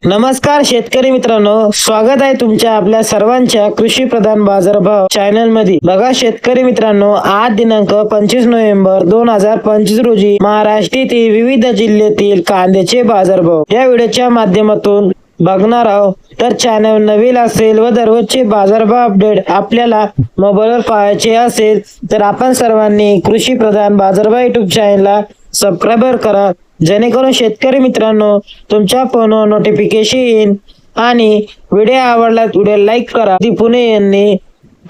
नमस्कार शेतकरी मित्रांनो, स्वागत आहे तुमच्या आपल्या सर्वांच्या कृषी प्रधान बाजारभाव चॅनल मध्ये। बघा शेतकरी मित्रांनो, आज दिनांक 25 नोव्हेंबर 2025 रोजी महाराष्ट्रातील विविध जिल्ह्यातील कांद्याचे बाजारभाव या व्हिडिओच्या माध्यमातून बघणार आहोत। तर चॅनल नवीन असेल व दररोजचे बाजारभाव अपडेट आपल्याला मोबाईलवर पाहायचे असेल तर आपण सर्वांनी कृषी प्रधान बाजारभाव युट्यूब चॅनलला सबस्क्राईब करा, जेणेकरून शेतकरी मित्रांनो तुमच्या फोनवर नोटिफिकेशन येईल। आणि व्हिडिओ आवडला व्हिडिओ लाईक करा। पुणे यांनी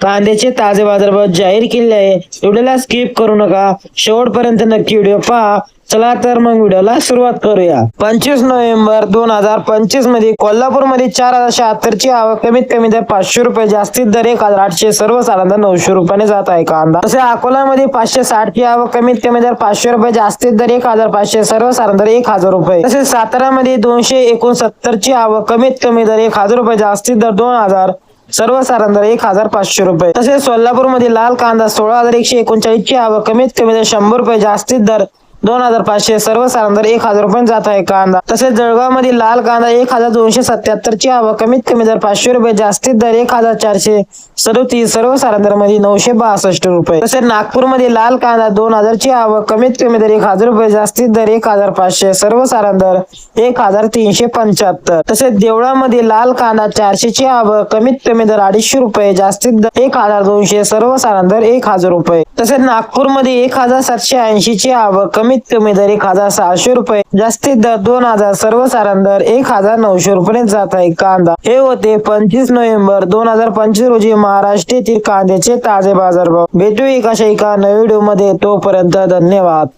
कांद्याचे ताजे बाजारभाव जाहीर केले आहे। व्हिडिओला स्किप करू नका, शेवटपर्यंत नक्की व्हिडिओ पहा। चला तर मग व्हिडिओला सुरुवात करूया। 25 नोव्हेंबर 2025 मध्ये कोल्हापूर मध्ये 4076 ची आवक, कमीत कमी दर 500 रुपये, जास्तीत दर 1800, सर्वसाधारण 900 रुपयाने जात आहे कांदा। तसे अकोला मध्ये 560 ची आवक, कमीत कमी दर 500 रुपये, जास्तीत दर 1500, सर्वसाधारण दर 1000 रुपये। तसेच सातारा मध्ये 269 ची आवक, कमीत कमी दर 1000 रुपये, जास्तीत दर 2000, सर्वसाधारण दर 1500 रुपये। तसेच सोलापूर मध्ये लाल कांदा 16139 ची आवक, कमीत कमी दर 100 रुपये, जास्तीत दर 2500, सर्वसाधारण दर 1000 रुपये जात आहे कांदा। तसेच जळगाव मध्ये लाल कांदा 1277 ची आवक, कमीत कमी दर 500 रुपये, जास्तीत दर 1437, सर्वसाधारण दर मध्ये 962 रुपये। तसेच नागपूर मध्ये लाल कांदा 2000 ची आवक, कमीत कमी दर 1000 रुपये, जास्तीत दर 1500, सर्वसाधारण दर 1375। तसेच देवळा मध्ये लाल कांदा 400 ची आवक, कमीत कमी दर 250 रुपये, जास्तीत दर 1200, सर्वसाधारण दर 1000 रुपये। तसेच नागपूर मध्ये 1780 ची आवक, कमीत कमी दर 1600 रुपये, जास्तीत दर 2000, सर्वसाधारण दर 1900 रुपये जात आहे कांदा। हे होते 25 नोव्हेंबर 2025 रोजी महाराष्ट्रातील कांद्याचे ताजे बाजारभाव। भेटू एका नव्या व्हिडिओ मध्ये, तोपर्यंत धन्यवाद।